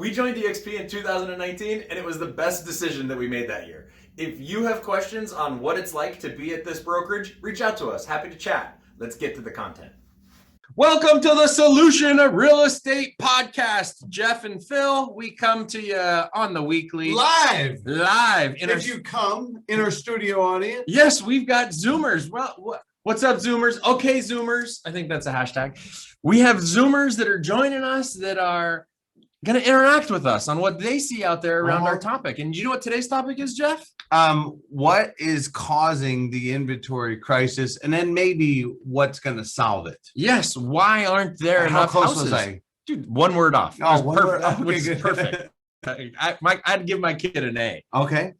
We joined EXP in 2019, and it was the best decision that we made that year. If you have questions on what it's like to be at this brokerage, reach out to us. Happy to chat. Let's get to the content. Welcome to the Solution of Real Estate podcast. Jeff and Phil, we come to you on the weekly. Live. If you come in our studio audience. Yes, we've got Zoomers. Well, what's up, Zoomers? Okay, Zoomers. I think that's a hashtag. We have Zoomers that are joining us that are going to interact with us on what they see out there around our topic. And you know what today's topic is, Jeff? What is causing the inventory crisis, and then maybe what's going to solve it? Yes. Why aren't there enough close houses? Was I? Dude, one word off. Oh, one word. Okay, which is good. Perfect. I'd give my kid an A. Okay.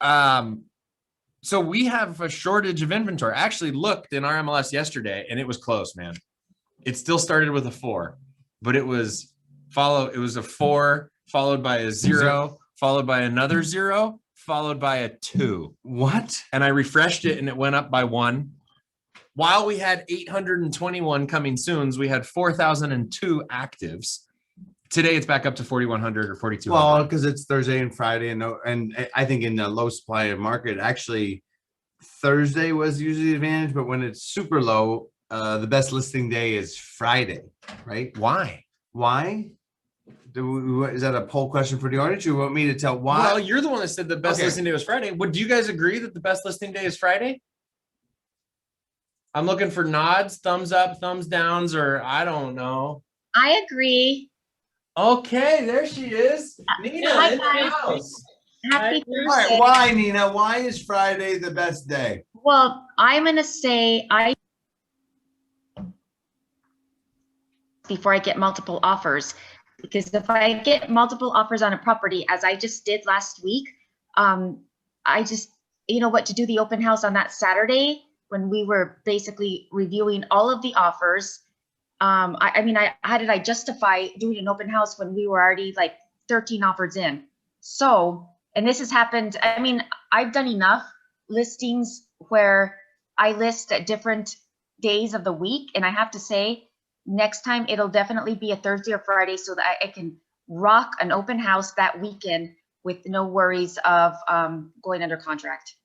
So we have a shortage of inventory. I actually looked in our MLS yesterday, and it was close, man. It still started with a 4, but it was a 4 followed by a 0, followed by another 0, followed by a 2. What? And I refreshed it and it went up by 1. While we had 821 coming soons, we had 4,002 actives. Today it's back up to 4,100 or 4,200. Well, because it's Thursday and Friday, and I think in the low supply market, actually Thursday was usually the advantage, but when it's super low, the best listing day is Friday, right? Why? Is that a poll question for the audience? You want me to tell why? Well, you're the one that said the best listing day was Friday. Do you guys agree that the best listing day is Friday? I'm looking for nods, thumbs up, thumbs downs, or I don't know. I agree. Okay, there she is. Nina in the house. Happy Thursday. All right, why, Nina? Why is Friday the best day? Well, I'm going to say before I get multiple offers, because if I get multiple offers on a property, as I just did last week, I just, to do the open house on that Saturday when we were basically reviewing all of the offers. How did I justify doing an open house when we were already like 13 offers in? So, and this has happened, I've done enough listings where I list at different days of the week. And I have to say, next time it'll definitely be a Thursday or Friday so that I can rock an open house that weekend with no worries of going under contract.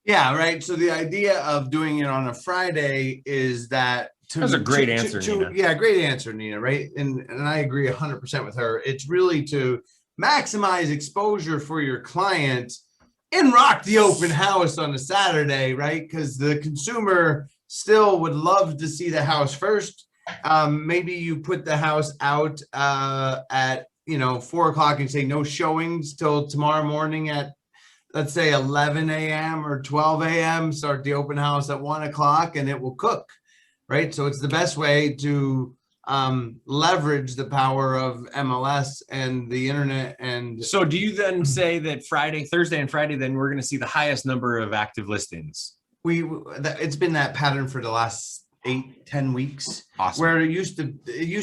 Yeah, right. So the idea of doing it on a Friday is that that was a great answer, Nina. Yeah, great answer, Nina, right? And I agree 100% with her. It's really to maximize exposure for your client and rock the open house on a Saturday, right? Because the consumer still would love to see the house first. Maybe you put the house out at 4 o'clock and say no showings till tomorrow morning at, let's say, 11 a.m. or 12 a.m. Start the open house at 1 o'clock and it will cook, right? So it's the best way to leverage the power of MLS and the internet. And so do you then say that Thursday and Friday, then we're going to see the highest number of active listings? It's been that pattern for the last 8-10 weeks. Awesome. Where it used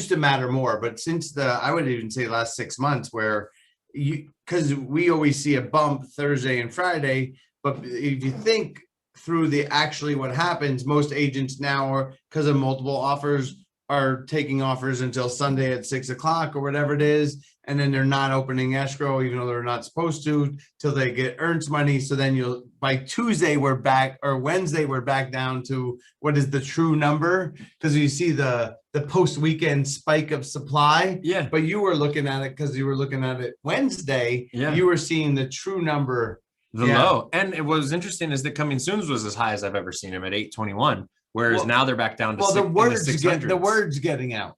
to matter more, but since I would even say the last 6 months, where because we always see a bump Thursday and Friday, but if you think through what happens, most agents now are, because of multiple offers, are taking offers until Sunday at 6 o'clock or whatever it is, and then they're not opening escrow even though they're not supposed to till they get earned money. So then by Tuesday we're back, or Wednesday we're back down to what is the true number, because you see the post weekend spike of supply. Yeah, but you were looking at it because you were looking at it Wednesday. Yeah, you were seeing the true number, low. And what was interesting is that coming soon's was as high as I've ever seen them at 821. Whereas now they're back down to the word's getting out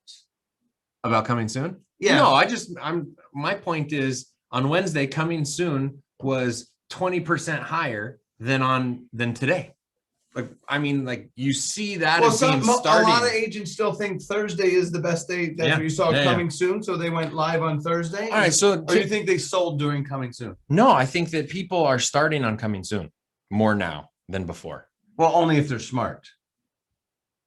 about coming soon. Yeah. No, my point is on Wednesday, coming soon was 20% higher than today. You see that as being starting. A lot of agents still think Thursday is the best day that you saw coming soon. So they went live on Thursday. All right. So do you think they sold during coming soon? No, I think that people are starting on coming soon more now than before. Well, only if they're smart.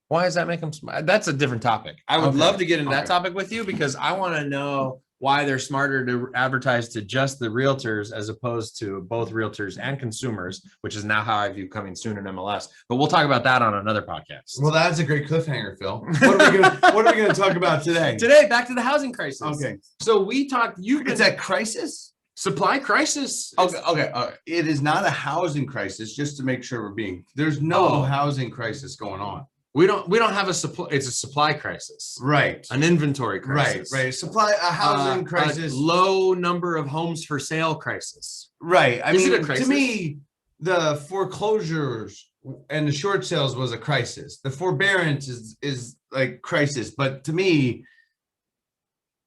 Why does that make them smart? That's a different topic. I would love to get into that topic with you because I want to know why they're smarter to advertise to just the realtors as opposed to both realtors and consumers, which is now how I view coming soon in MLS. But we'll talk about that on another podcast. Well, that's a great cliffhanger, Phil. What are we gonna talk about today? Today, back to the housing crisis. Okay. So we talked. It's a crisis. Supply crisis. Okay. It is not a housing crisis. Just to make sure there's no housing crisis going on. We don't have a supply. It's a supply crisis. Right. An inventory crisis. Right. A housing crisis. A low number of homes for sale crisis. Right. I mean, it a crisis? To me, the foreclosures and the short sales was a crisis. The forbearance is like crisis. But to me,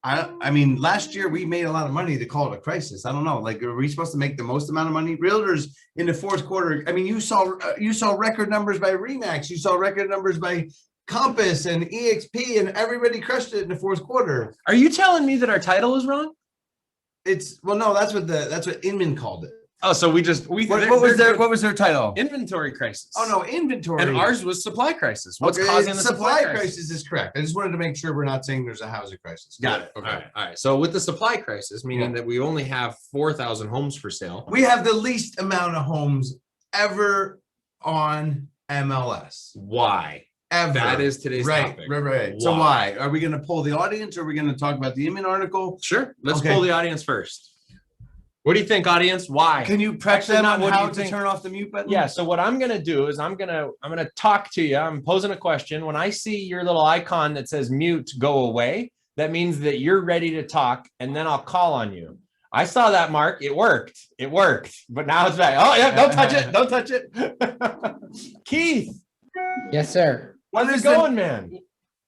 I mean, last year we made a lot of money to call it a crisis. I don't know. Like, are we supposed to make the most amount of money? Realtors in the fourth quarter. I mean, you saw record numbers by Remax. You saw record numbers by Compass and EXP, and everybody crushed it in the fourth quarter. Are you telling me that our title is wrong? No, that's what Inman called it. Oh, so what was their title? Inventory crisis. Oh no, inventory. And ours was supply crisis. What's okay, causing the supply crisis is correct. I just wanted to make sure we're not saying there's a housing crisis. Got it. Okay. All right. So with the supply crisis, meaning that we only have 4,000 homes for sale. We have the least amount of homes ever on MLS. Why? Ever. That is today's topic. Right. So why? Are we going to poll the audience, or are we going to talk about the Inman article? Sure. Let's poll the audience first. What do you think, audience? Why? Can you prep them on how to turn off the mute button? Yeah. So what I'm going to do is I'm going to talk to you. I'm posing a question. When I see your little icon that says mute go away, that means that you're ready to talk, and then I'll call on you. I saw that, Mark. It worked. But now it's back. Oh, yeah. Don't touch it. Don't touch it. Keith. Yes, sir. How's it going, man?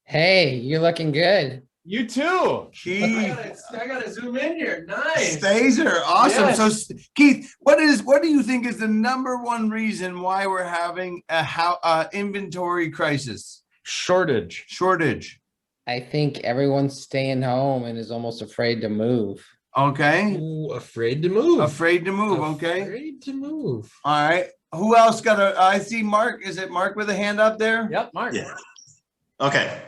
Hey, you're looking good. You too. Keith. I gotta zoom in here. Nice. Staser. Awesome. Yes. So Keith, what do you think is the number one reason why we're having a inventory crisis? Shortage. I think everyone's staying home and is almost afraid to move. Okay. Ooh, afraid to move. Okay. Afraid to move. All right. Who else got I see Mark. Is it Mark with a hand up there? Yep, Mark. Yeah. Okay.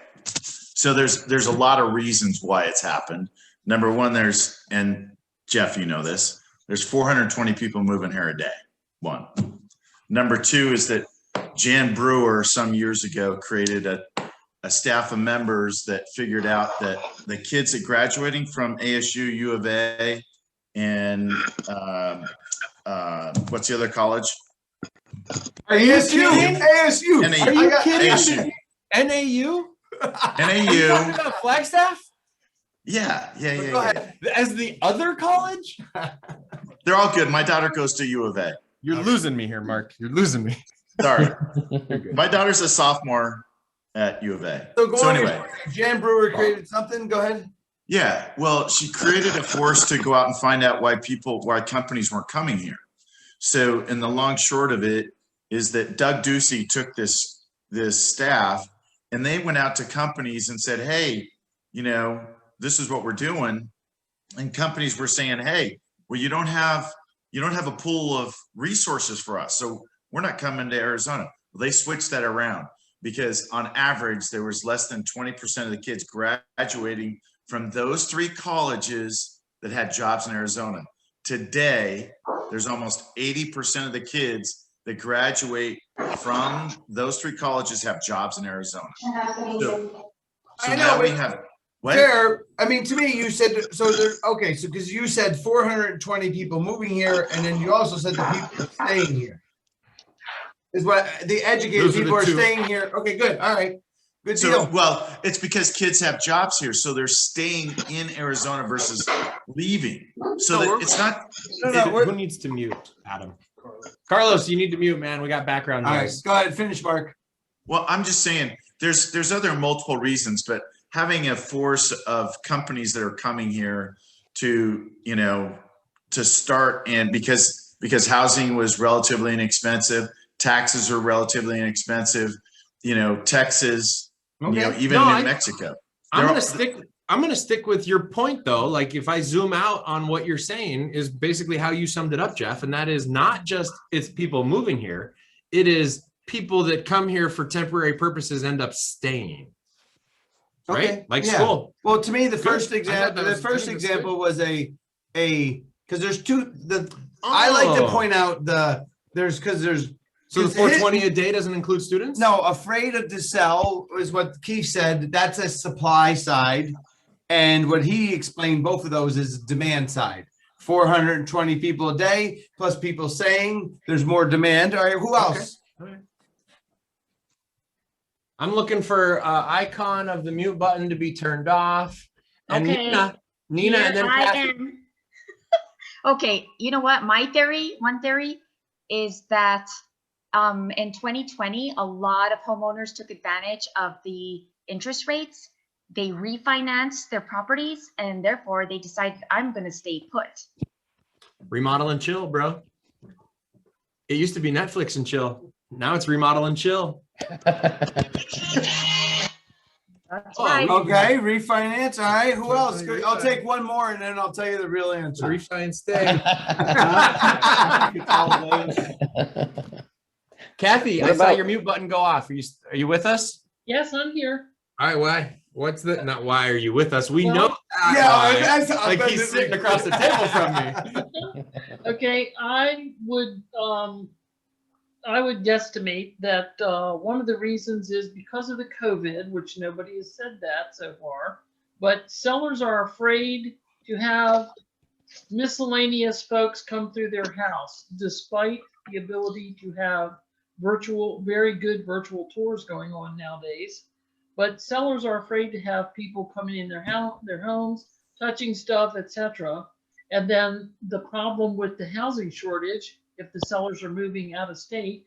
So there's a lot of reasons why it's happened. Number one, and Jeff, you know this, there's 420 people moving here a day. One. Number two is that Jan Brewer some years ago created a staff of members that figured out that the kids that graduating from ASU, U of A, and what's the other college? ASU. NAU. Are you kidding? ASU. NAU? NAU. Talking about Flagstaff? Yeah. Go ahead. As the other college? They're all good. My daughter goes to U of A. You're losing me here, Mark. You're losing me. Sorry. My daughter's a sophomore at U of A. So anyway. Jan Brewer created something. Go ahead. Yeah. Well, she created a force to go out and find out why companies weren't coming here. So in the long short of it is that Doug Ducey took this staff, and they went out to companies and said, hey, this is what we're doing. And companies were saying, hey, well, you don't have a pool of resources for us, so we're not coming to Arizona. Well, they switched that around, because on average, there was less than 20% of the kids graduating from those three colleges that had jobs in Arizona. Today, there's almost 80% of the kids that graduate from those three colleges have jobs in Arizona. So I know, now we but have what? Fair. I mean, to me, you said so. Okay, so because you said 420 people moving here, and then you also said the people staying here. Is what the educated people are staying here. Okay, good. All right. Good deal. Well, it's because kids have jobs here, so they're staying in Arizona versus leaving. So that it's not. Who needs to mute? Adam. Carlos, you need to mute, man. We got background noise. All right, go ahead. Finish, Mark. Well, I'm just saying there's other multiple reasons, but having a force of companies that are coming here to start, and because housing was relatively inexpensive, taxes are relatively inexpensive, Texas, even New Mexico. I'm gonna stick with your point, though. Like, if I zoom out on what you're saying, is basically how you summed it up, Jeff, and that is not just it's people moving here, it is people that come here for temporary purposes end up staying. Okay, right? Like yeah. school. Well, to me, the Good. first I thought example, that the was first good. That's example was because there's two, I like to point out there's So the 'cause 420 a day doesn't include students? no, afraid of to sell is what Keith said. That's a supply side. And what he explained, both of those is demand side. 420 people a day, plus people saying there's more demand. All right, who else? Okay. I'm looking for icon of the mute button to be turned off. And Okay. Nina, and then I Kathy. am. Okay, you know what? One theory is that in 2020, a lot of homeowners took advantage of the interest rates. They refinanced their properties and therefore they decided, I'm going to stay put. Remodel and chill, bro. It used to be Netflix and chill. Now it's remodel and chill. That's Oh, right. Okay, refinance. All right, who else? I'll take one more and then I'll tell you the real answer. Refinance stay. Kathy, What I saw about- your mute button go off. Are you with us? Yes, I'm here. All right, why? Not why are you with us? We Well, know that Yeah, why. I Like he's sitting across the table from me. Okay, I would guesstimate that one of the reasons is because of the COVID, which nobody has said that so far, but sellers are afraid to have miscellaneous folks come through their house, despite the ability to have very good virtual tours going on nowadays. But sellers are afraid to have people coming in their homes, touching stuff, etc. And then the problem with the housing shortage, if the sellers are moving out of state,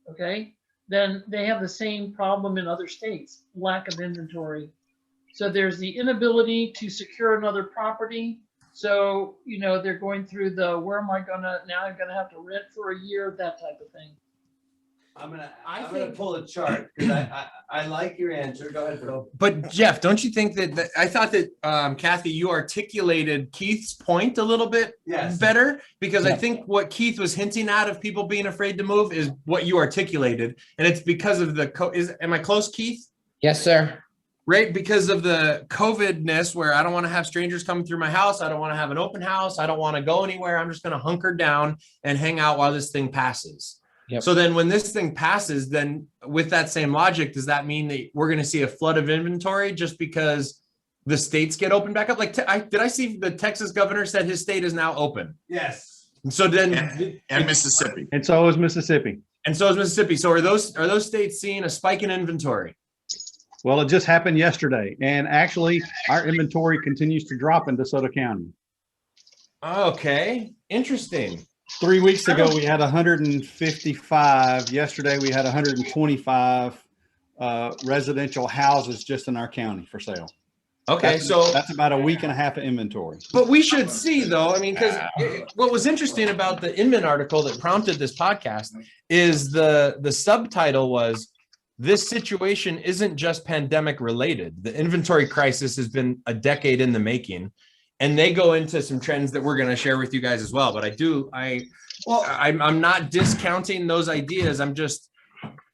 okay, then they have the same problem in other states, lack of inventory. So there's the inability to secure another property. So, they're going through now I'm gonna have to rent for a year, that type of thing. I'm gonna pull a chart because I like your answer. Go ahead, Phil. But Jeff, don't you think that I thought that Kathy, you articulated Keith's point a little bit Yes. better, because I Yeah. think what Keith was hinting at of people being afraid to move is what you articulated, and it's because of am I close, Keith? Yes, sir. Right, because of the COVID-ness, where I don't want to have strangers coming through my house. I don't want to have an open house. I don't want to go anywhere. I'm just going to hunker down and hang out while this thing passes. Yep. So then when this thing passes, then with that same logic, does that mean that we're going to see a flood of inventory just because the states get opened back up? Like, did I see the Texas governor said his state is now open? Yes. So then, And Mississippi. And so is Mississippi. and so is Mississippi. So are those states seeing a spike in inventory? Well, it just happened yesterday. And actually, our inventory continues to drop in DeSoto County. Okay, interesting. 3 weeks ago, we had 155. Yesterday, we had 125 residential houses just in our county for sale. Okay, so That's about a week and a half of inventory. but we should see, though, I mean, because what was interesting about the Inman article that prompted this podcast is the subtitle was, "This situation isn't just pandemic related. The inventory crisis has been a decade in the making." And they go into some trends that we're going to share with you guys as well. But I'm not discounting those ideas. I'm just,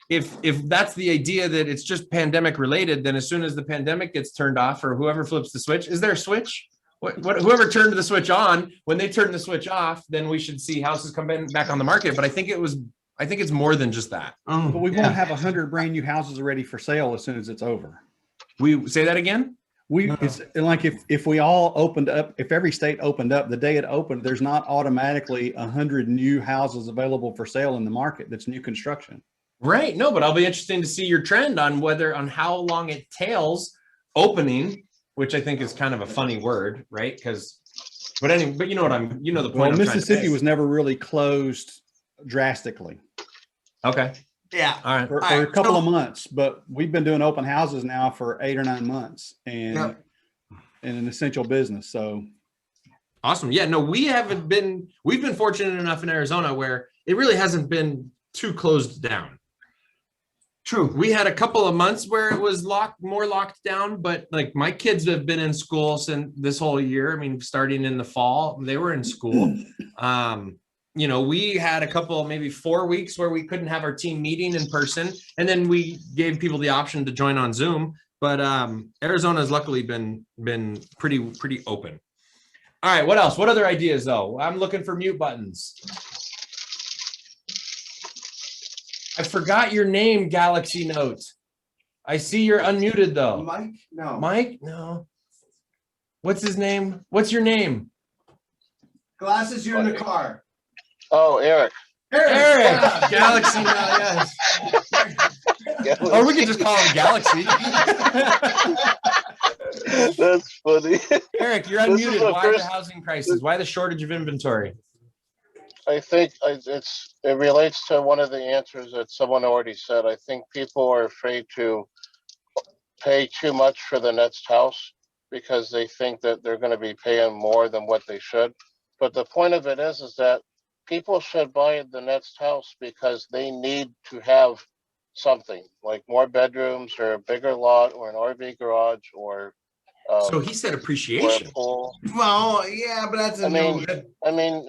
if that's the idea that it's just pandemic related, then as soon as the pandemic gets turned off, or whoever flips the switch, is there a switch? Whoever turned the switch on, when they turn the switch off, then we should see houses come back on the market. But I think it's more than just that. But we won't have 100 brand new houses ready for sale as soon as it's over. We say that again? It's like if we all opened up, if every state opened up, the day it opened, there's not automatically 100 new houses available for sale in the market. That's new construction. Right. No, but I'll be interested to see your trend on how long it tails opening, which I think is kind of a funny word, right? But you know the point. Well, I'm trying to Mississippi make. was never really closed drastically Okay. Yeah. All right. for a couple of months, but we've been doing open houses now for 8 or 9 months and in an essential business. So Awesome. Yeah, no, we've been fortunate enough in Arizona where it really hasn't been too closed down. True. We had a couple of months where it was more locked down, but like my kids have been in school since this whole year. I mean, starting in the fall, they were in school. We had a couple, maybe 4 weeks where we couldn't have our team meeting in person. And then we gave people the option to join on Zoom. but Arizona's luckily been pretty open. All right, what else? What other ideas though? I'm looking for mute buttons. I forgot your name, Galaxy Note. I see you're unmuted though. Mike? No. Mike? No. What's his name? What's your name? Glasses, you're in the car. Oh, Eric. Eric. Galaxy Note, yes. Or we could just call him Galaxy. That's funny. Eric, you're This is unmuted. the Why first- the housing crisis? Why the shortage of inventory? I think it relates to one of the answers that someone already said. I think people are afraid to pay too much for the next house because they think that they're going to be paying more than what they should. But the point of it is that people should buy the next house because they need to have something like more bedrooms or a bigger lot or an RV garage or So he said or a appreciation. pool. Well, yeah, but that's a I mean,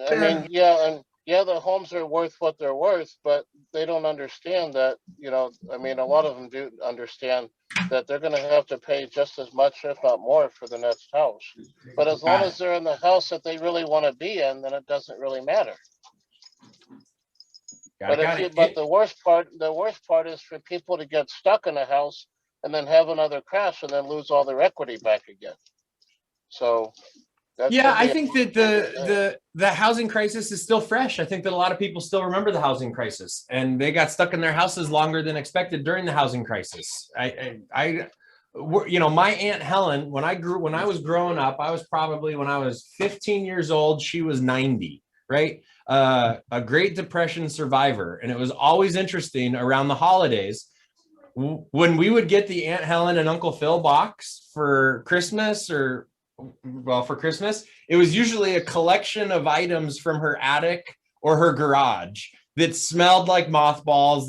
yeah, the homes are worth what they're worth, but they don't understand that, a lot of them do understand that they're gonna have to pay just as much, if not more, for the next house. But as long as they're in the house that they really wanna be in, then it doesn't really matter. But the worst part is for people to get stuck in a house and then have another crash and then lose all their equity back again. So. Yeah, I think that the housing crisis is still fresh. I think that a lot of people still remember the housing crisis, and they got stuck in their houses longer than expected during the housing crisis. My Aunt Helen, when I was growing up, I was probably, when I was 15 years old, she was 90, right? A Great Depression survivor, and it was always interesting around the holidays when we would get the Aunt Helen and Uncle Phil box for Christmas for Christmas, it was usually a collection of items from her attic or her garage that smelled like mothballs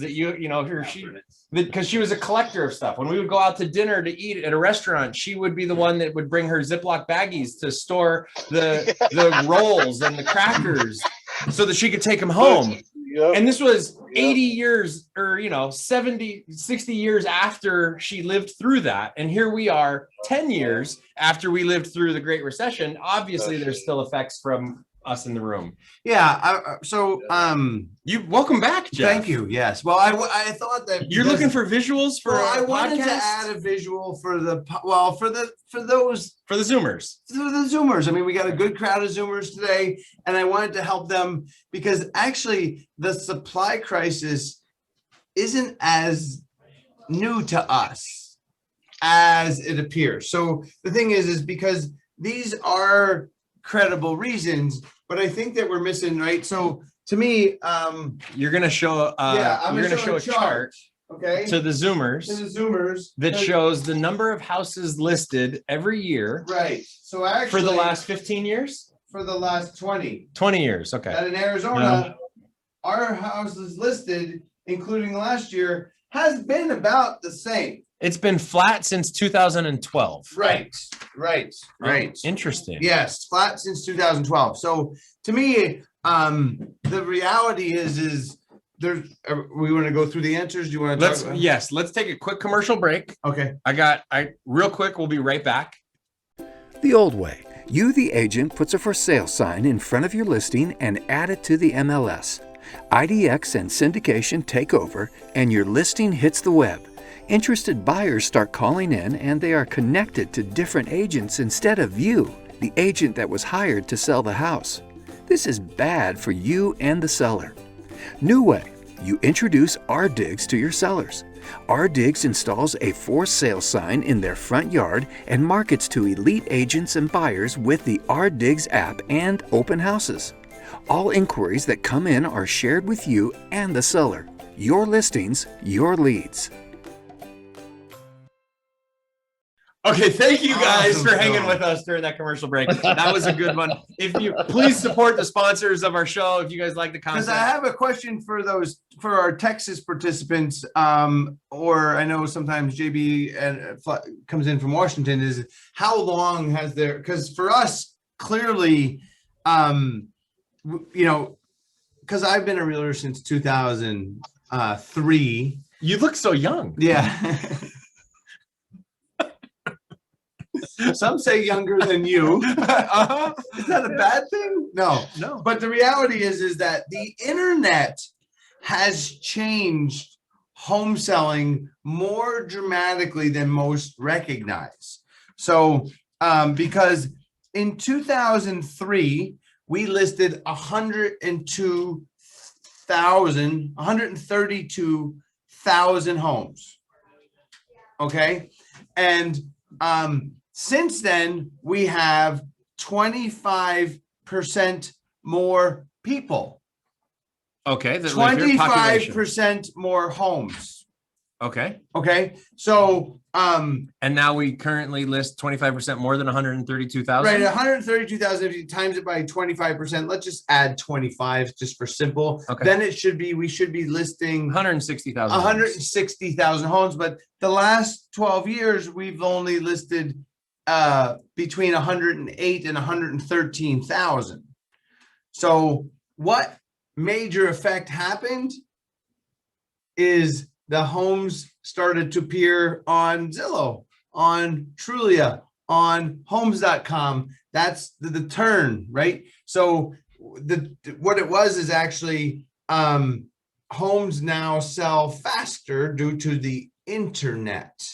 because she was a collector of stuff. When we would go out to dinner to eat at a restaurant, she would be the one that would bring her Ziploc baggies to store the rolls and the crackers so that she could take them home. Yep. And this was 80 years or 70, 60 years after she lived through that. And here we are 10 years after we lived through the Great Recession. Obviously, there's still effects from us in the room. Yeah. You welcome back, Jeff. Thank you. Yes. Well, I thought that You're looking for visuals for I a wanted to podcast? add a visual for the Zoomers. the Zoomers. I mean, we got a good crowd of Zoomers today, and I wanted to help them because actually the supply crisis isn't as new to us as it appears. So the thing is because these are credible reasons, but I think that we're missing, right? So to me, You're gonna show I'm you're gonna show a chart okay, to the Zoomers to the Zoomers that shows the number of houses listed every year right. So actually, for the last 15 years, for the last 20 years. Okay. that in Arizona, our houses listed, including last year, has been about the same. It's been flat since 2012. Right. Interesting. Yes, flat since 2012. So to me, the reality is there's. We want to go through the answers. Do you want to? Let's take a quick commercial break. Okay. Real quick. We'll be right back. The old way. You, the agent, puts a for sale sign in front of your listing and add it to the MLS. IDX and syndication take over, and your listing hits the web. Interested buyers start calling in, and they are connected to different agents instead of you, the agent that was hired to sell the house. This is bad for you and the seller. New way. You introduce RDigs to your sellers. RDigs installs a for sale sign in their front yard and markets to elite agents and buyers with the RDigs app and open houses. All inquiries that come in are shared with you and the seller. Your listings, your leads. Okay, thank you guys Awesome for hanging show. with us during that commercial break. That was a good one. If you please support the sponsors of our show, if you guys like the Because content. I have a question for our Texas participants, or I know sometimes JB comes in from Washington. Is how long has there? Because for us, clearly, because I've been a realtor since 2003. You look so young. Yeah. Some say younger than you. Uh-huh. Is that a bad thing? No. No. But the reality is that the internet has changed home selling more dramatically than most recognize. So, because in 2003, we listed 132,000 homes. Okay. And since then, we have 25% more people. Okay. That live here, population. 25% more homes. Okay. Okay. So, And now we currently list 25% more than 132,000. right, 132,000. If you times it by 25%, let's just add 25 just for simple. Okay. Then we should be listing 160,000. 160,000 homes. But the last 12 years, we've only listed between 108 and 113,000. So what major effect happened is the homes started to appear on Zillow, on Trulia, on homes.com. That's the turn, right? So what it was is actually homes now sell faster due to the internet,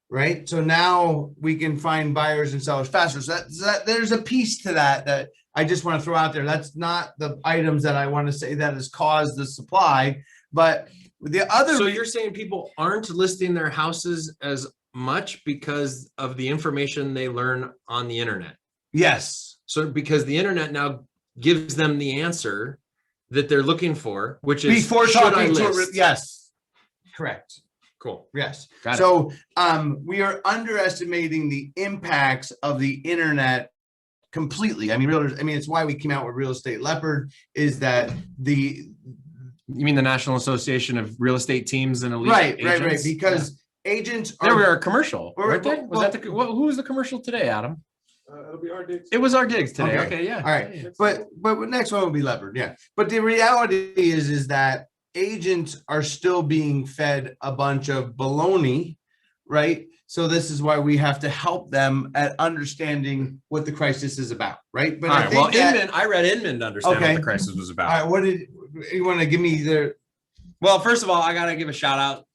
right? So now we can find buyers and sellers faster. So that there's a piece to that I just want to throw out there. That's not the items that I want to say that has caused the supply, but the other. So you're saying people aren't listing their houses as much because of the information they learn on the internet? Yes. So because the internet now gives them the answer that they're looking for, which is before should I talking to list? yes. Correct. Cool. Yes. Got it. So we are underestimating the impacts of the internet completely. I mean, realtors, it's why we came out with Real Estate Leopard, is that You mean the National Association of Real Estate Teams and Elite right, Agents? because agents There are we are, a commercial, Right, right there. Was that who was the commercial today, Adam? It'll be our digs. It was our digs today. Okay. Okay, yeah. all right. But next one will be Leopard, yeah. But the reality is that agents are still being fed a bunch of baloney, right? So this is why we have to help them at understanding what the crisis is about, right? But All I right. think Well, that, Inman, I read Inman to understand Okay. what the crisis was about. all right, what did you want to give me there? Well, first of all, I gotta give a shout out.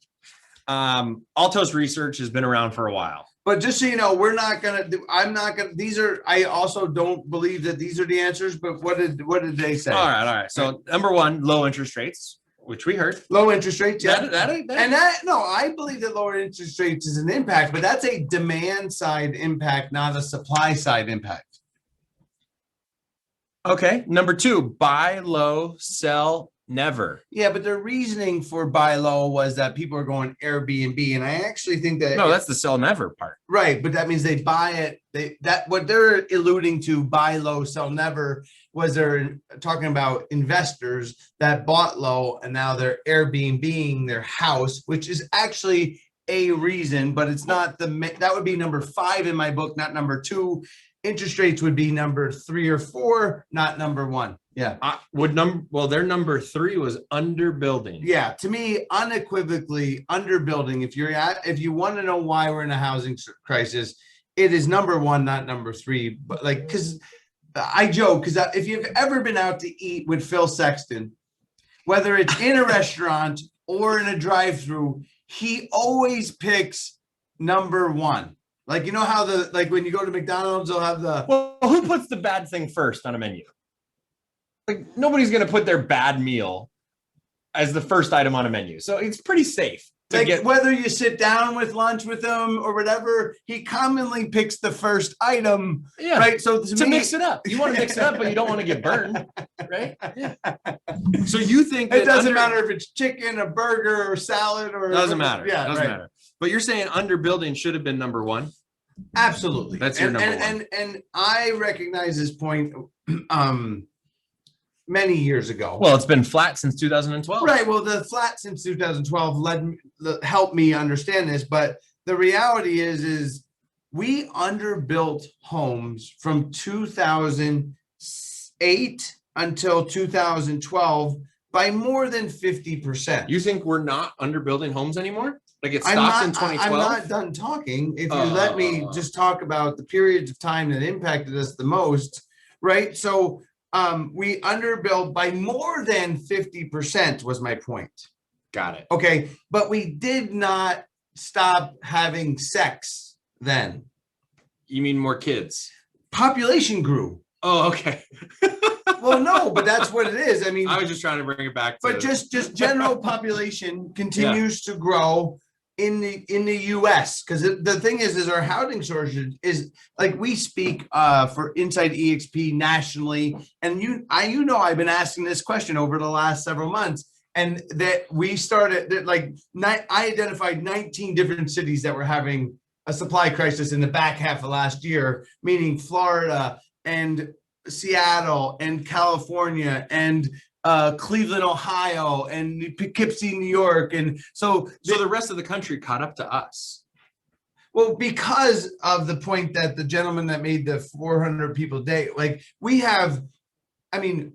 Altos Research has been around for a while. But just so you know, I'm not gonna, I also don't believe that these are the answers, but what did they say? All right. So number one, low interest rates, which we heard. Low interest rates, yeah. I believe that lower interest rates is an impact, but that's a demand side impact, not a supply side impact. Okay. Number two, buy low, sell never. Yeah, but their reasoning for buy low was that people are going Airbnb, and I actually think that No, that's the sell never part. right, but that means they buy it. What they're alluding to, buy low, sell never, was they're talking about investors that bought low and now they're Airbnb-ing their house, which is actually a reason, but it's not that would be number 5 in my book, not number 2. Interest rates would be number 3 or 4, not number 1. Yeah. Their number 3 was underbuilding. Yeah. To me, unequivocally underbuilding. If you want to know why we're in a housing crisis, it is number 1, not number 3. But because I joke, because if you've ever been out to eat with Phil Sexton, whether it's in a restaurant or in a drive-through, he always picks number 1. Like, you know how when you go to McDonald's, they'll have Well, who puts the bad thing first on a menu? Like, nobody's going to put their bad meal as the first item on a menu. So it's pretty safe to get. Whether you sit down with lunch with him or whatever, he commonly picks the first item. Yeah. Right. So to mix it up. You want to mix it up, but you don't want to get burned. Right. Yeah. So you think it doesn't matter if it's chicken, a burger, or salad, or doesn't matter. Yeah, doesn't matter. But you're saying underbuilding should have been number 1? Absolutely. That's your number 1. And I recognize this point many years ago. Well, it's been flat since 2012. Right. Well, the flat since 2012 helped me understand this. But the reality is we underbuilt homes from 2008 until 2012 by more than 50%. You think we're not underbuilding homes anymore? Like it I'm stopped in not, I'm 2012? not done talking. If you let me just talk about the periods of time that impacted us the most, right? So we underbilled by more than 50% was my point. Got it. Okay, but we did not stop having sex then. You mean more kids? Population grew. Oh, okay. Well, no, but that's what it is. I mean, I was just trying to bring it back to. but just general population continues to grow in the US, because the thing is our housing shortage is, like, we speak for Inside EXP nationally, and I've been asking this question over the last several months, and that we started that, like, I identified 19 different cities that were having a supply crisis in the back half of last year, meaning Florida and Seattle and California and Cleveland, Ohio, and Poughkeepsie, New York. And so the rest of the country caught up to us. Well, because of the point that the gentleman that made the 400 people a day, like, we have, I mean,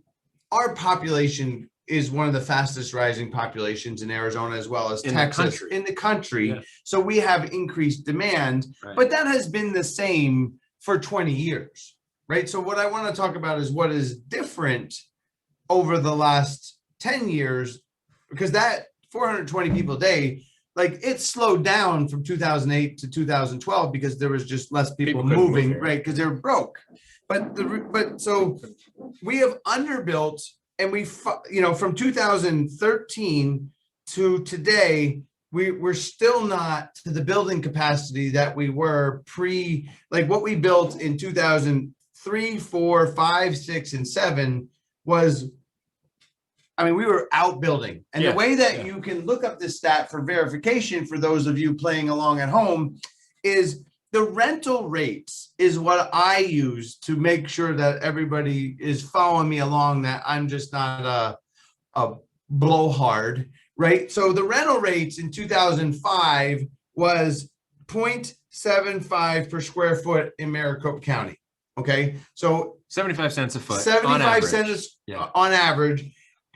our population is one of the fastest rising populations in Arizona, as well as Texas, in the country. Yeah. So we have increased demand, but that has been the same for 20 years, right? So what I want to talk about is what is different over the last 10 years, because that 420 people a day, like, it slowed down from 2008 to 2012 because there was just less people moving, right? Because they were broke. But so we have underbuilt, and from 2013 to today, we're still not to the building capacity that we were like what we built in 2003, 4, 5, 6, and 7 was, I mean, we were outbuilding. And the way that you can look up this stat for verification for those of you playing along at home is the rental rates is what I use to make sure that everybody is following me along, that I'm just not a blowhard, right? So the rental rates in 2005 was 0.75 per square foot in Maricopa County. Okay. So 75 cents a foot. 75 cents on average.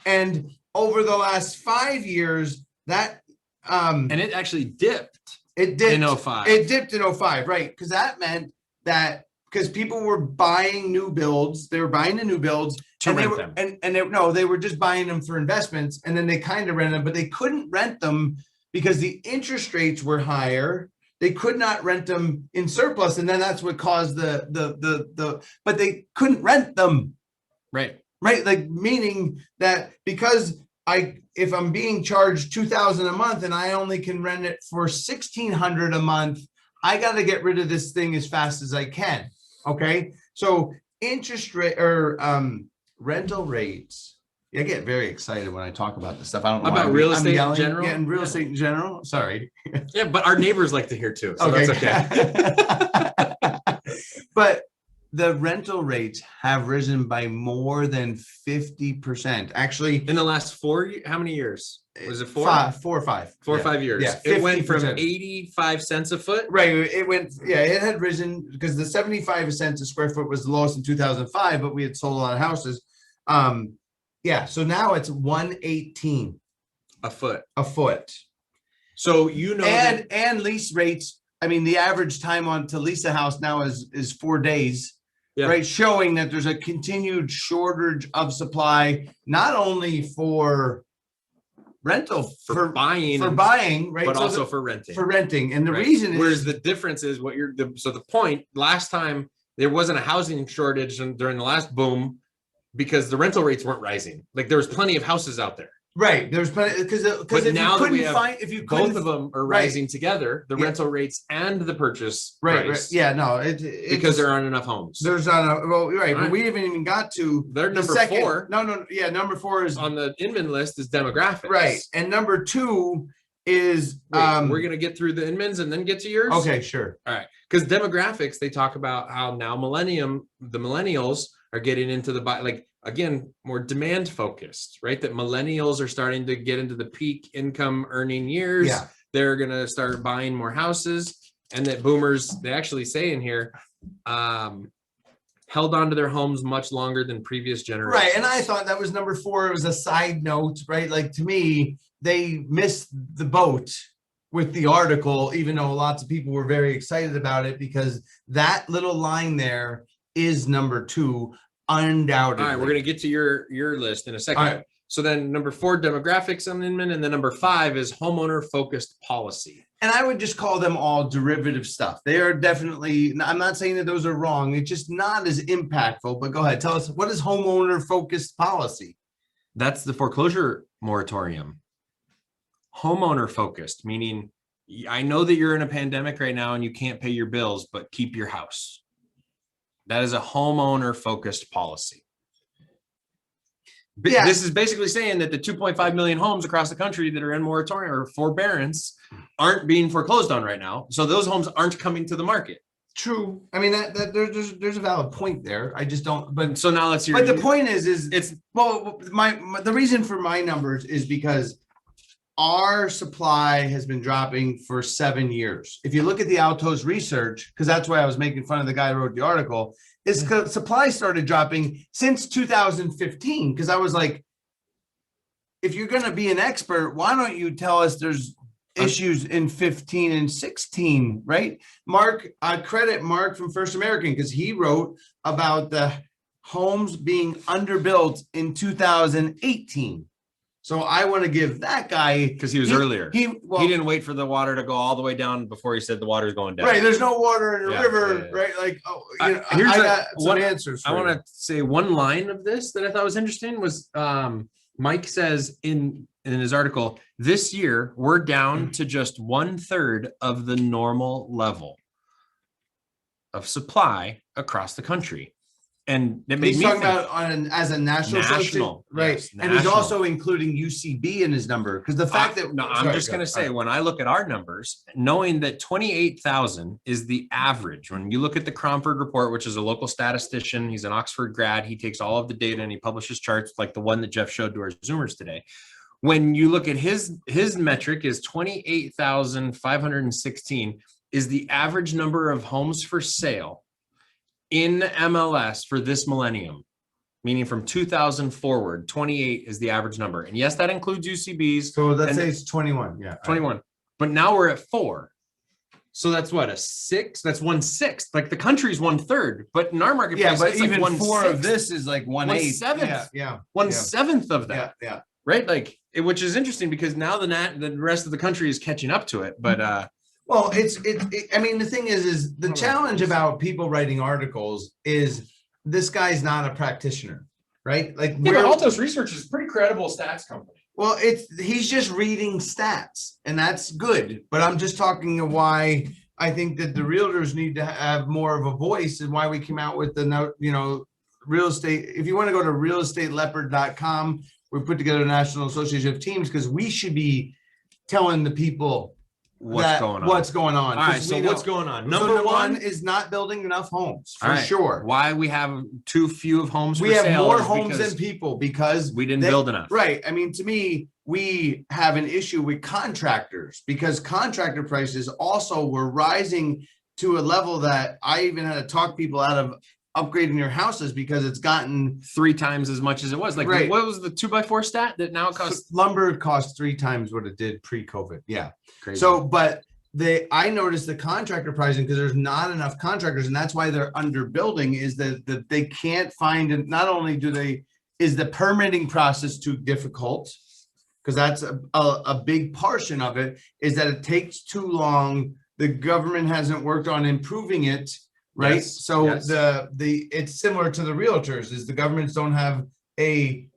And over the last 5 years, that and it actually dipped. It dipped in 05. It dipped in 05, right? Because that meant that because people were buying new builds, they were buying the new builds to rent them. They were just buying them for investments, and then they kind of rented them, but they couldn't rent them because the interest rates were higher. They could not rent them in surplus, and then that's what caused but they couldn't rent them. Right. Right. Like, meaning that because if I'm being charged $2,000 a month and I only can rent it for $1,600 a month, I got to get rid of this thing as fast as I can. Okay. So interest rate or rental rates. I get very excited when I talk about this stuff. I don't know about real estate in general. Yeah, and real estate in general. Sorry. Yeah, but our neighbors like to hear too. So okay. That's okay. But the rental rates have risen by more than 50%. Actually, in the last how many years? Was it 4? 4 or 5. 4 or 5 years. Yeah, it went from 85 cents a foot. Right. It had risen because the 75 cents a square foot was the lowest in 2005, but we had sold a lot of houses. So now it's 118 a foot. So and and lease rates. I mean, the average time to lease a house now is 4 days. Yeah. Right, showing that there's a continued shortage of supply, not only for rental, for buying, right, but also for renting. And the reason is, whereas the difference is the point. Last time there wasn't a housing shortage during the last boom because the rental rates weren't rising. Like, there was plenty of houses out there. Right, there's plenty because if both of them are rising together, the rental rates and the purchase price. Right. Yeah, no, because there aren't enough homes. There's not right, but we haven't even got to their number 4. Number 4 is on the Inman list is demographics. Right, and number 2 is we're gonna get through the Inmans and then get to yours. Okay, sure. All right, because demographics, they talk about how now the millennials are getting into again, more demand focused, right? That millennials are starting to get into the peak income earning years. Yeah. They're going to start buying more houses, and that boomers, they actually say in here, held on to their homes much longer than previous generations. Right. And I thought that was number 4. It was a side note, right? Like, to me, they missed the boat with the article, even though lots of people were very excited about it, because that little line there is number 2, undoubtedly. All right, we're gonna get to your list in a second. All right. So then number 4, demographics amendment, and then number 5 is homeowner focused policy. And I would just call them all derivative stuff. They are definitely, I'm not saying that those are wrong. It's just not as impactful, but go ahead. Tell us, what is homeowner focused policy? That's the foreclosure moratorium. Homeowner focused, meaning I know that you're in a pandemic right now and you can't pay your bills, but keep your house. That is a homeowner focused policy. Yeah. This is basically saying that the 2.5 million homes across the country that are in moratorium or forbearance aren't being foreclosed on right now. So those homes aren't coming to the market. True. I mean, that there's a valid point there. I just don't, but So now let's hear. but the point is it's well, the reason for my numbers is because our supply has been dropping for 7 years. If you look at the Altos research, because that's why I was making fun of the guy who wrote the article, is because supply started dropping since 2015. Because I was like, if you're going to be an expert, why don't you tell us there's issues in 15 and 16, right? Mark, I credit Mark from First American because he wrote about the homes being underbuilt in 2018. So I want to give that guy, because he was earlier. He didn't wait for the water to go all the way down before he said the water's going down. right. There's no water in the Yeah, river, yeah. right? Like, oh, Here's I got some one answers. I want to say one line of this that I thought was interesting was Mike says in his article, this year we're down to just 1/3 of the normal level of supply across the country. And that made He's me talking think, about as a national, right? yes, And he's national. also including UCB in his number because the fact that I'm just going to say, when I look at our numbers, knowing that 28,000 is the average, when you look at the Cromford report, which is a local statistician, he's an Oxford grad, he takes all of the data and he publishes charts like the one that Jeff showed to our Zoomers today. When you look at his metric is 28,516 is the average number of homes for sale in MLS for this millennium, meaning from 2000 forward. 28 is the average number. And yes, that includes UCBs. So let's say it's 21. Yeah. 21. But now we're at 4. So that's what, a 6? That's 1/6. Like the country's 1/3. But in our marketplace, Yeah, but it's even like 4 of 1/6. this is like 1/8. 1/7. Yeah. 1/7 of that. Yeah. Right? Like, which is interesting because now the rest of the country is catching up to it. But Well, I mean, the thing is the challenge about people writing articles is this guy's not a practitioner, right? Like, Altos Research is a pretty credible stats company. well, he's just reading stats, and that's good. But I'm just talking of why I think that the realtors need to have more of a voice, and why we came out with the note, real estate. If you want to go to realestateleopard.com, we put together a National Association of Teams because we should be telling the people What's going on? What's going on? All right, so what's going on? Number one is not building enough homes for All right. sure. Why we have too few of homes? We for have sale more is homes because than people because we didn't build enough. Right. I mean, to me, we have an issue with contractors because contractor prices also were rising to a level that I even had to talk people out of upgrading their houses because it's gotten 3 times as much as it was. Like, Right. what was the 2x4 stat that now it costs? lumber costs 3 times what it did pre-COVID. Yeah. Crazy. So, but I noticed the contractor pricing because there's not enough contractors, and that's why they're underbuilding. Is that they can't find, and not only is the permitting process too difficult, because that's a big portion of it, is that it takes too long. The government hasn't worked on improving it, right? Yes, So yes. it's similar to the realtors. Is the governments don't have a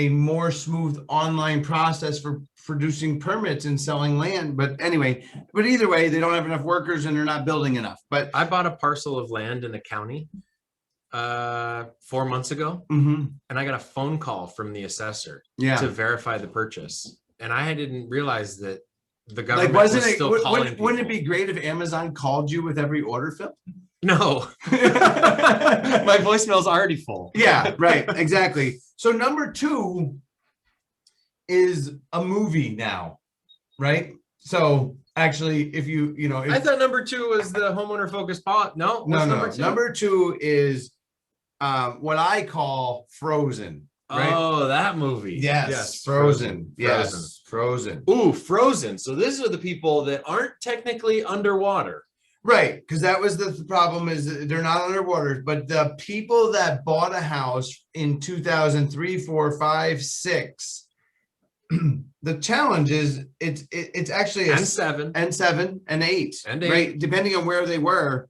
more smooth online process for producing permits and selling land. But anyway, either way, they don't have enough workers and they're not building enough. But I bought a parcel of land in the county 4 months ago, mhm, and I got a phone call from the assessor yeah. to verify the purchase. And I didn't realize that the Like, government wasn't was it, still calling wouldn't it people. be great if Amazon called you with every order fill? No. My voicemail's already full. Yeah, right. Exactly. So number 2 is a movie now, right? So actually, if I thought number 2 was the homeowner focused policy. No, what's no. number 2? Number 2 is what I call Frozen. Right? Oh, that movie. Yes, Frozen. Yes, Frozen. Ooh, Frozen. So these are the people that aren't technically underwater. Right, because that was the problem is that they're not underwater, but the people that bought a house in 2003, 4, 5, 6, the challenge is it's actually And 7. and 7 and 8, And 8. right? Depending on where they were.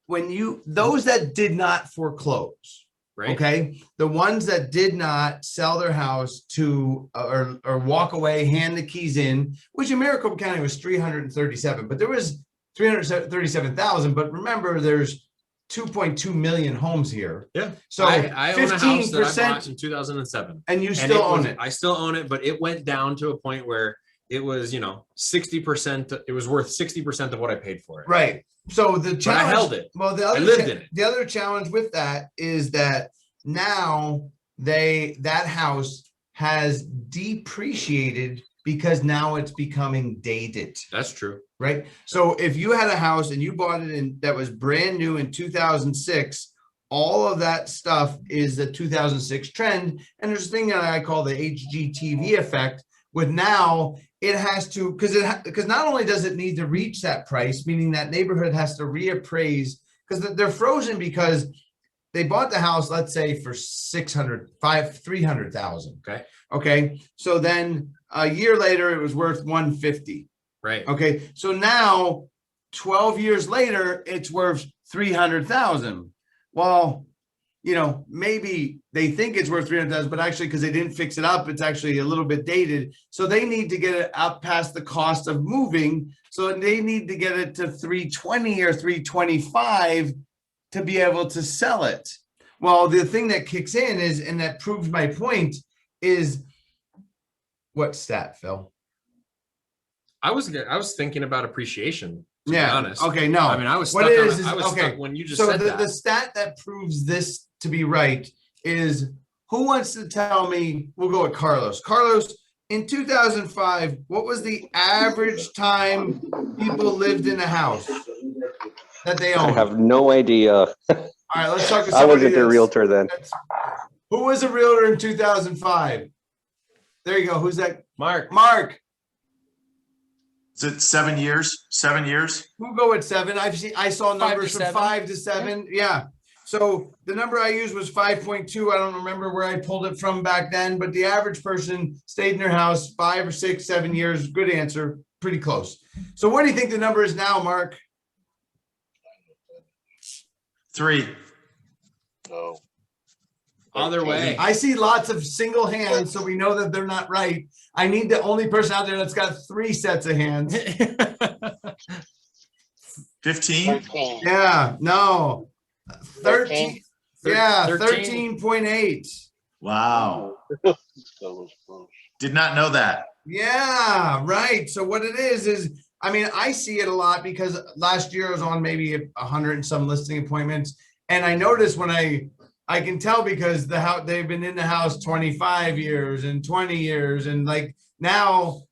When those that did not foreclose, Right. okay, the ones that did not sell their house to or walk away, hand the keys in, which in Maricopa County was 337, but there was 337,000. But remember, there's 2.2 million homes here. Yeah. So I own a house that I 15%, bought in 2007. and you still own it. I still own it, but it went down to a point where it was, 60%. It was worth 60% of what I paid for it. Right. So the challenge, I held it. Well, I lived in it. The other challenge with that is that now that house has depreciated because now it's becoming dated. That's true. Right. So if you had a house and you bought it that was brand new in 2006, all of that stuff is the 2006 trend. And there's a thing that I call the HGTV effect. With now, it has to, because not only does it need to reach that price, meaning that neighborhood has to reappraise, because they're frozen because they bought the house, let's say for 300,000. Okay. So then a year later, it was worth 150. Right. Okay. So now 12 years later, it's worth 300,000. Well, maybe they think it's worth 300,000, but actually, because they didn't fix it up, it's actually a little bit dated. So they need to get it up past the cost of moving. So they need to get it to 320 or 325 to be able to sell it. Well, the thing that kicks in is, and that proves my point, is what stat, Phil? I was thinking about appreciation. To be honest. Okay. No. I mean, I was stuck. Stuck when you just said that. The stat that proves this to be right is, who wants to tell me? We'll go with Carlos. Carlos, in 2005, what was the average time people lived in a house that they owned? I have no idea. All right, let's talk to I wasn't a realtor then. Who was a realtor in 2005? There you go. Who's that? Mark. Is it 7 years? 7 years? We'll go with 7. I saw numbers from 5 to 7. Yeah. So the number I used was 5.2. I don't remember where I pulled it from back then, but the average person stayed in their house 5 or 6, 7 years. Good answer. Pretty close. So what do you think the number is now, Mark? 3. No. Other way. I see lots of single hands, so we know that they're not right. I need the only person out there that's got 3 sets of hands. 15? 13. Yeah, no. 13. 13. Yeah, 13. 13.8. Wow. That was close. Did not know that. Yeah, right. So what it is, I mean, I see it a lot because last year I was on maybe 100 and some listing appointments. And I noticed when I can tell because they've been in the house 25 years and 20 years. And like now,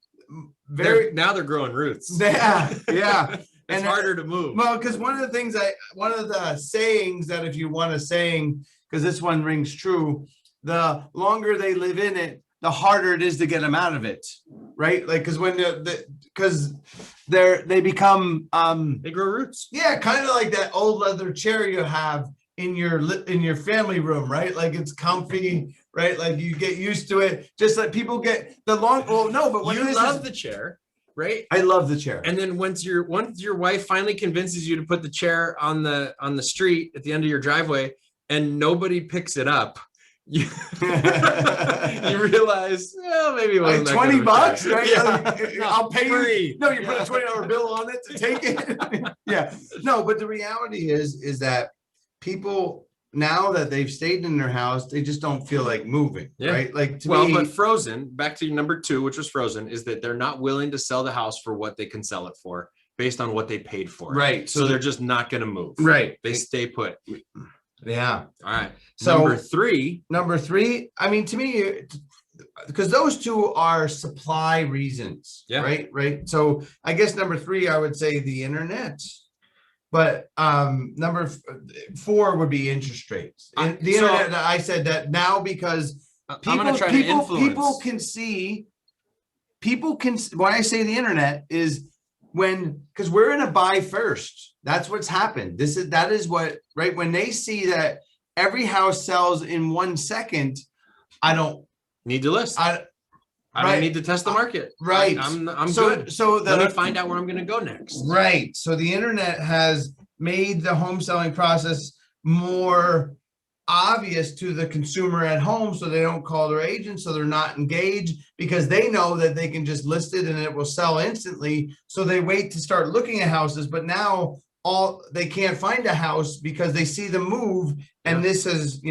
now they're growing roots. Yeah. Yeah. It's harder to move. Well, because one of the sayings that, if you want a saying, because this one rings true, the longer they live in it, the harder it is to get them out of it, right? Like, because when they become they grow roots. Yeah, kind of like that old leather chair you have in your family room, right? Like it's comfy, right? Like you get used to it. Just like people get the long. Well, no, but when you love the chair. Right. I love the chair. And then once your wife finally convinces you to put the chair on the street at the end of your driveway and nobody picks it up, you, you realize, well, maybe it wasn't like $20, right? Yeah. I'll pay Free. you. No, you put a $20 bill on it to take it. Yeah. No, but the reality is that people, now that they've stayed in their house, they just don't feel like moving, right? Like to me, but Frozen, back to number 2, which was Frozen, is that they're not willing to sell the house for what they can sell it for based on what they paid for it. Right. So they're just not going to move. Right. They stay put. Yeah. All right. So number three, I mean, to me, because those two are supply reasons. Yeah. Right. So I guess number 3, I would say the internet. But number 4 would be interest rates. And the internet, I said that now because people can see, when I say the internet is because we're in a buy first. That's what's happened. That is what, right? When they see that every house sells in 1 second, I don't need to list. I don't need to test the market. Right. I'm good. So let me find out where I'm going to go next. Right. So the internet has made the home selling process more obvious to the consumer at home, so they don't call their agent, so they're not engaged because they know that they can just list it and it will sell instantly. So they wait to start looking at houses, but now they can't find a house because they see the move. And this is,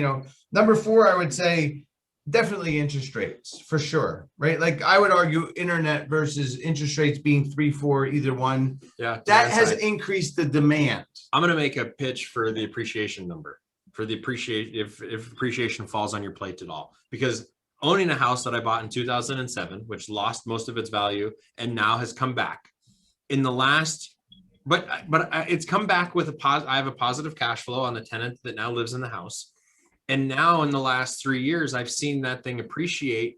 number 4, I would say definitely interest rates for sure, right? Like I would argue internet versus interest rates being 3, 4, either one. Yeah, that has increased the demand. I'm going to make a pitch for the appreciation number for the if appreciation falls on your plate at all, because owning a house that I bought in 2007, which lost most of its value and now has come back in the last, but it's come back with I have a positive cash flow on the tenant that now lives in the house. And now in the last 3 years, I've seen that thing appreciate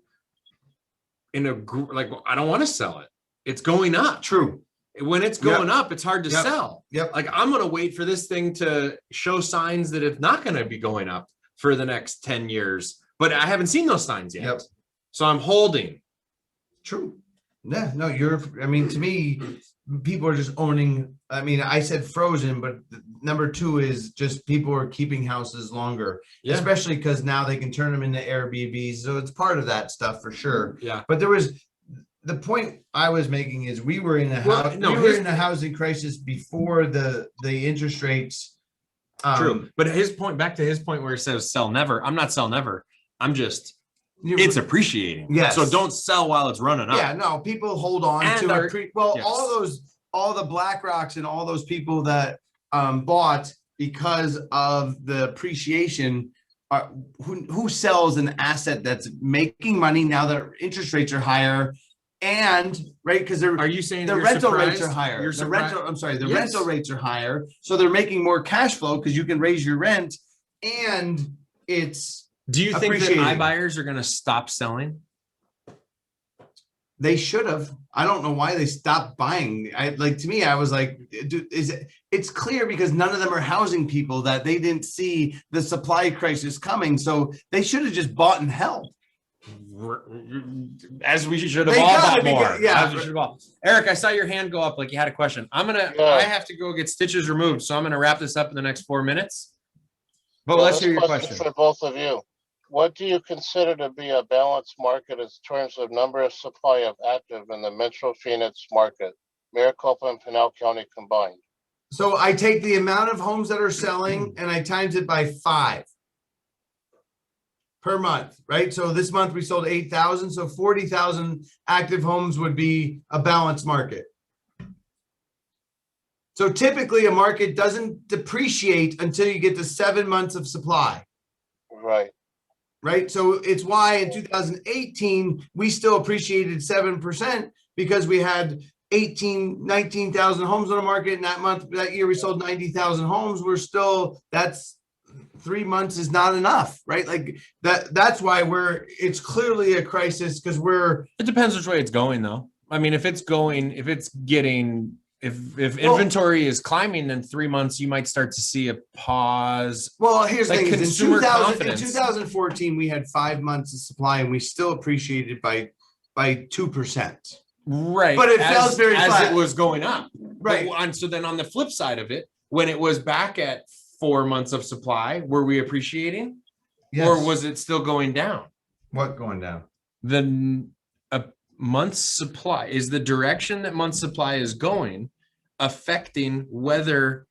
in I don't want to sell it. It's going up. True. When it's going up, it's hard to sell. Yep. Like I'm going to wait for this thing to show signs that it's not going to be going up for the next 10 years, but I haven't seen those signs yet. Yep. So I'm holding. True. Yeah, no, to me, people are just owning. I said frozen, but number 2 is just people are keeping houses longer, especially because now they can turn them into Airbnbs. So it's part of that stuff for sure. Yeah. But the point I was making is we were in a housing crisis before the interest rates. True. But back to his point where he says sell never. I'm not sell never. I'm just, it's appreciating. Yes. So don't sell while it's running up. Yeah, no, people hold on to it. All the BlackRocks and all those people that bought because of the appreciation, who sells an asset that's making money now that interest rates are higher, and right because are you saying the rental rates are higher? Rental rates are higher, so they're making more cash flow because you can raise your rent, and it's. Do you think that iBuyers are going to stop selling? They should have. I don't know why they stopped buying. To me, I was like, dude, it's clear because none of them are housing people that they didn't see the supply crisis coming. So they should have just bought and held. As we should have all bought more. Eric, I saw your hand go up like you had a question. I have to go get stitches removed. So I'm going to wrap this up in the next 4 minutes. But let's hear your question. For both of you. What do you consider to be a balanced market in terms of number of supply of active in the Metro Phoenix market, Maricopa and Pinal County combined? So I take the amount of homes that are selling and I times it by 5 per month, right? So this month we sold 8,000. So 40,000 active homes would be a balanced market. So typically a market doesn't depreciate until you get to 7 months of supply. Right. So it's why in 2018, we still appreciated 7% because we had 19,000 homes on the market. And that year we sold 90,000 homes. That's 3 months is not enough, right? Like that's why it's clearly a crisis because it depends which way it's going though. If inventory is climbing, then 3 months, you might start to see a pause. Well, here's the thing. In 2014, we had 5 months of supply and we still appreciated by 2%. Right. But it felt very flat. As it was going up. Right. So then on the flip side of it, when it was back at 4 months of supply, were we appreciating? Yes. Or was it still going down? What going down? A month's supply is the direction that month's supply is going, affecting whether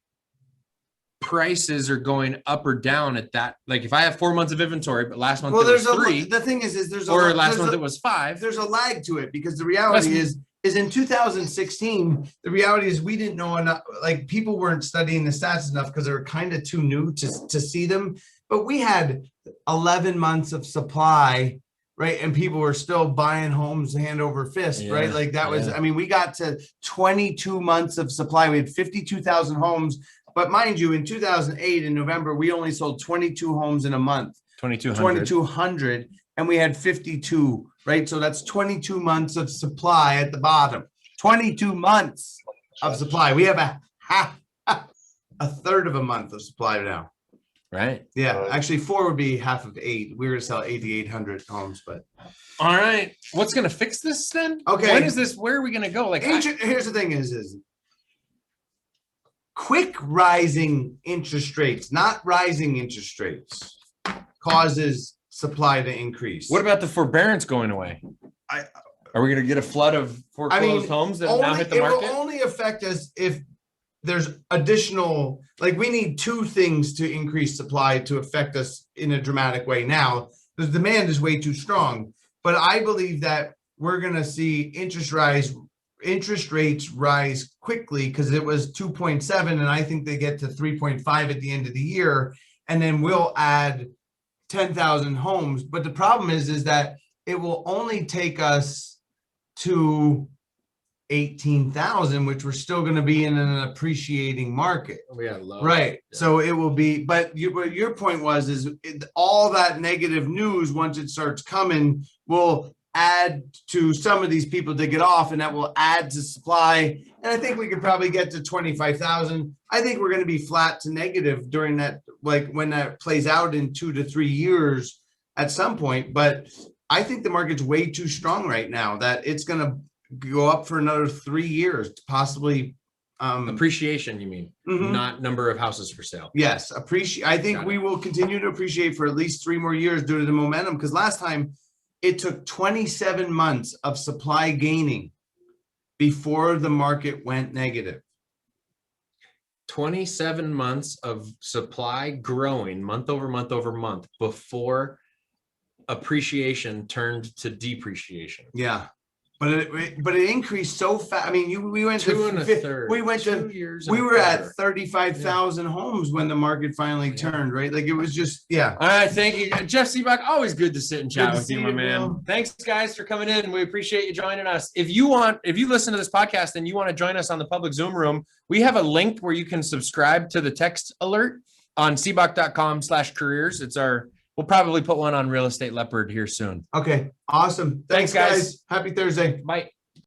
prices are going up or down at that. Like if I have 4 months of inventory, but last month it was 3. The thing is there's last month it was 5. There's a lag to it because the reality is in 2016, the reality is we didn't know enough. Like people weren't studying the stats enough because they were kind of too new to see them. But we had 11 months of supply. Right. And people were still buying homes hand over fist. Right. Like that was we got to 22 months of supply. We had 52,000 homes But mind you, in 2008, in November, we only sold 22 homes in a month, 2,200. 2,200, and we had 52, right? So that's 22 months of supply at the bottom. 22 months of supply. We have a third of a month of supply now. Right. Yeah, actually 4 would be half of 8. We were to sell 8,800 homes, but All right. What's going to fix this then? Okay. When is this? Where are we going to go? Like, here's the thing is quick rising interest rates, not rising interest rates, causes supply to increase. what about the forbearance going away? Are we going to get a flood of foreclosed homes that now hit the market? It will only affect us if there's additional, like we need 2 things to increase supply to affect us in a dramatic way. Now, the demand is way too strong, but I believe that we're going to see interest rates rise quickly because it was 2.7 and I think they get to 3.5 at the end of the year, and then we'll add 10,000 homes. But the problem is that it will only take us to 18,000, which we're still going to be in an appreciating market. Right. So it will be, but your point was, all that negative news, once it starts coming, will add to some of these people to get off, and that will add to supply. And I think we could probably get to 25,000. I think we're going to be flat to negative during that, like when that plays out in 2 to 3 years at some point. But I think the market's way too strong right now that it's going to go up for another 3 years, possibly. Appreciation, you mean, not number of houses for sale? Yes, appreciate. I think we will continue to appreciate for at least 3 more years due to the momentum. Because last time it took 27 months of supply gaining before the market went negative. 27 months of supply growing month over month before appreciation turned to depreciation. Yeah. But it increased so fast. I mean, we went 2 1/3. We went 2 to years. we were at 35,000 homes when the market finally turned, right? Like it was just, yeah. All right, thank you, Jeff Sibbach. Always good to sit and chat Good to with you, see my you, man. Bill. Thanks, guys, for coming in. We appreciate you joining us. If you listen to this podcast and you want to join us on the public Zoom room, we have a link where you can subscribe to the text alert on sibbach.com/careers. We'll probably put one on Real Estate Leopard here soon. Okay, awesome. Thanks, guys. Happy Thursday. Bye.